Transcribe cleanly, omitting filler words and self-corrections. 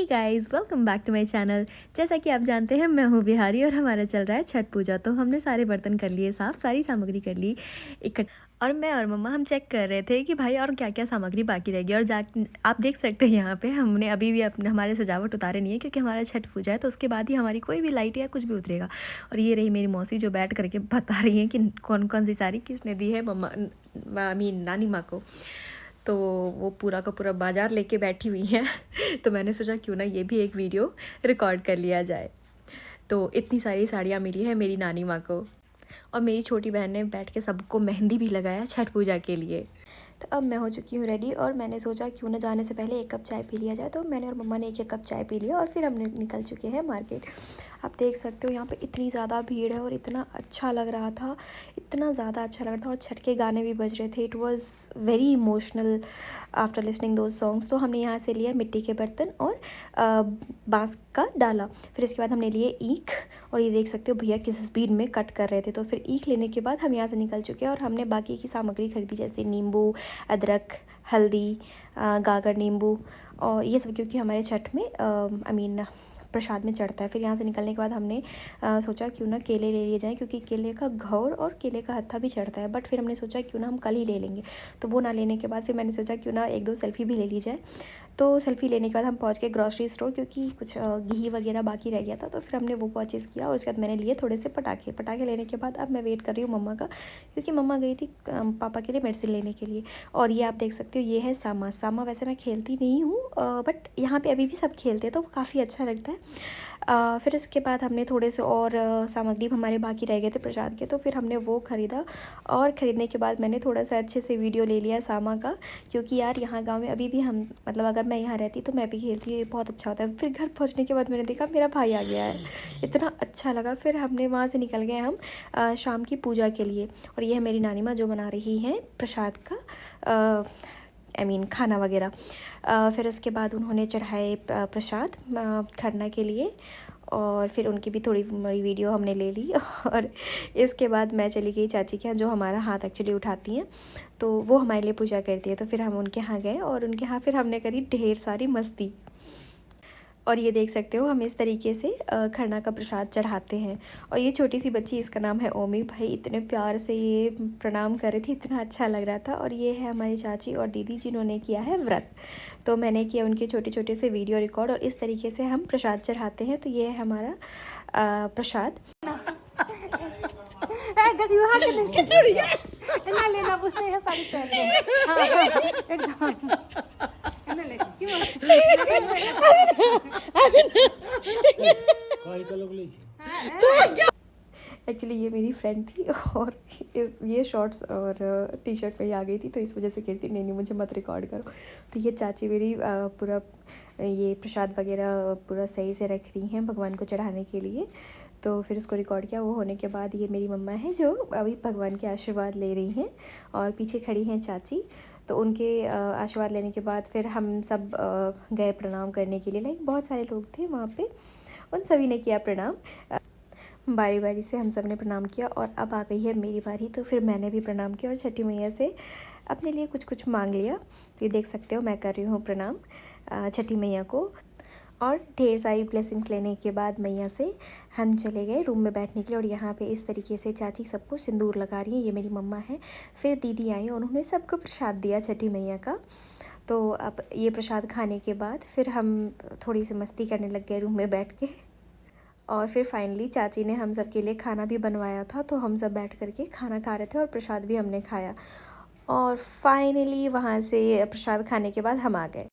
Hey guys, welcome back to my channel. जैसा कि आप जानते हैं मैं हूँ बिहारी और हमारा चल रहा है छठ पूजा। तो हमने सारे बर्तन कर लिए साफ़, सारी सामग्री कर ली इकट्ठा। और मैं और मम्मा हम चेक कर रहे थे कि भाई और क्या क्या सामग्री बाकी रहेगी। और आप देख सकते हैं यहाँ पे हमने अभी भी अपने हमारे सजावट उतारे नहीं है, क्योंकि हमारा छठ पूजा है तो उसके बाद ही हमारी कोई भी लाइट या कुछ भी उतरेगा। और ये रही मेरी मौसी जो बैठ करके बता रही हैं कि कौन कौन सी साड़ी किसने दी है मम्मा मीन नानी माँ को। तो वो पूरा का पूरा बाज़ार लेके बैठी हुई हैं। तो मैंने सोचा क्यों ना ये भी एक वीडियो रिकॉर्ड कर लिया जाए। तो इतनी सारी साड़ियाँ मिली है मेरी नानी माँ को। और मेरी छोटी बहन ने बैठ के सबको मेहंदी भी लगाया छठ पूजा के लिए। तो अब मैं हो चुकी हूँ रेडी और मैंने सोचा क्यों ना जाने से पहले 1 कप चाय पी लिया जाए। तो मैंने और मम्मा ने 1 कप चाय पी लिया और फिर हम निकल चुके हैं मार्केट। आप देख सकते हो यहाँ पे इतनी ज़्यादा भीड़ है और इतना अच्छा लग रहा था, इतना ज़्यादा अच्छा लग रहा था। और छठ के गाने भी बज रहे थे। It was very emotional after listening those songs. तो हमने यहाँ से लिया मिट्टी के बर्तन और बांस का डाला। फिर इसके बाद हमने लिए ईख और ये देख सकते हो भैया किस स्पीड में कट कर रहे थे। तो फिर ईख लेने के बाद हम यहाँ से निकल चुके हैं और हमने बाकी की सामग्री खरीदी, जैसे नींबू, अदरक, हल्दी, गागर नींबू और ये सब, क्योंकि हमारे छठ में प्रसाद में चढ़ता है। फिर यहाँ से निकलने के बाद हमने सोचा क्यों ना केले ले लिए जाएँ, क्योंकि केले का घौर और केले का हत्था भी चढ़ता है। बट फिर हमने सोचा क्यों ना हम कल ही ले लेंगे। तो वो ना लेने के बाद फिर मैंने सोचा क्यों ना 1-2 सेल्फ़ी भी ले ली जाए। तो सेल्फ़ी लेने के बाद हम पहुँच गए ग्रॉसरी स्टोर, क्योंकि कुछ घी वगैरह बाकी रह गया था। तो फिर हमने वो परचेज़ किया और उसके बाद मैंने लिए थोड़े से पटाखे लेने के बाद अब मैं वेट कर रही हूँ मम्मा का, क्योंकि मम्मा गई थी पापा के लिए मेडिसिन लेने के लिए। और ये आप देख सकते हो ये है सामा। वैसे मैं खेलती नहीं हूँ, बट यहाँ पे अभी भी सब खेलते हैं तो काफ़ी अच्छा लगता है। फिर उसके बाद हमने थोड़े से और सामग्री हमारे बाकी रह गए थे प्रसाद के, तो फिर हमने वो ख़रीदा। और ख़रीदने के बाद मैंने थोड़ा सा अच्छे से वीडियो ले लिया सामा का, क्योंकि यार यहाँ गांव में अभी भी हम अगर मैं यहाँ रहती तो मैं भी खेलती, ये बहुत अच्छा होता है। फिर घर पहुँचने के बाद मैंने देखा मेरा भाई आ गया है, इतना अच्छा लगा। फिर हमने वहाँ से निकल गए हम शाम की पूजा के लिए। और ये है मेरी नानी माँ जो बना रही हैं प्रसाद का खाना वगैरह। फिर उसके बाद उन्होंने चढ़ाए प्रसाद खरना के लिए, और फिर उनकी भी थोड़ी बड़ी वीडियो हमने ले ली। और इसके बाद मैं चली गई चाची के यहाँ, जो हमारा हाथ एक्चुअली उठाती हैं, तो वो हमारे लिए पूजा करती है। तो फिर हम उनके यहाँ गए और उनके यहाँ फिर हमने करी ढेर सारी मस्ती। और ये देख सकते हो हम इस तरीके से खरना का प्रसाद चढ़ाते हैं। और ये छोटी सी बच्ची, इसका नाम है ओमी। भाई इतने प्यार से ये प्रणाम कर रही थी, इतना अच्छा लग रहा था। और ये है हमारी चाची और दीदी जिन्होंने किया है व्रत। तो मैंने किया उनके छोटे छोटे से वीडियो रिकॉर्ड और इस तरीके से हम प्रसाद चढ़ाते हैं। तो ये है हमारा प्रसाद। एक्चुअली ये मेरी फ्रेंड थी और ये शॉर्ट्स और टी शर्ट में ही आ गई थी, तो इस वजह से कहती नहीं मुझे मत रिकॉर्ड करो। तो ये चाची मेरी पूरा ये प्रसाद वगैरह पूरा सही से रख रही हैं भगवान को चढ़ाने के लिए। तो फिर उसको रिकॉर्ड किया। वो होने के बाद ये मेरी मम्मा है जो अभी भगवान के आशीर्वाद ले रही हैं, और पीछे खड़ी हैं चाची। तो उनके आशीर्वाद लेने के बाद फिर हम सब गए प्रणाम करने के लिए। लाइक बहुत सारे लोग थे वहाँ पे, उन सभी ने किया प्रणाम। बारी बारी से हम सब ने प्रणाम किया और अब आ गई है मेरी बारी। तो फिर मैंने भी प्रणाम किया और छठी मैया से अपने लिए कुछ कुछ मांग लिया। तो ये देख सकते हो मैं कर रही हूँ प्रणाम छठी मैया को। और ढेर सारी ब्लेसिंग्स लेने के बाद मैया से हम चले गए रूम में बैठने के लिए। और यहाँ पे इस तरीके से चाची सबको सिंदूर लगा रही हैं, ये मेरी मम्मा है। फिर दीदी आई और उन्होंने सबको प्रसाद दिया छठी मैया का। तो अब ये प्रसाद खाने के बाद फिर हम थोड़ी सी मस्ती करने लग गए रूम में बैठ के। और फिर फाइनली चाची ने हम सब के लिए खाना भी बनवाया था, तो हम सब बैठ करके खाना खा रहे थे और प्रसाद भी हमने खाया। और फाइनली वहाँ से प्रसाद खाने के बाद हम आ गए।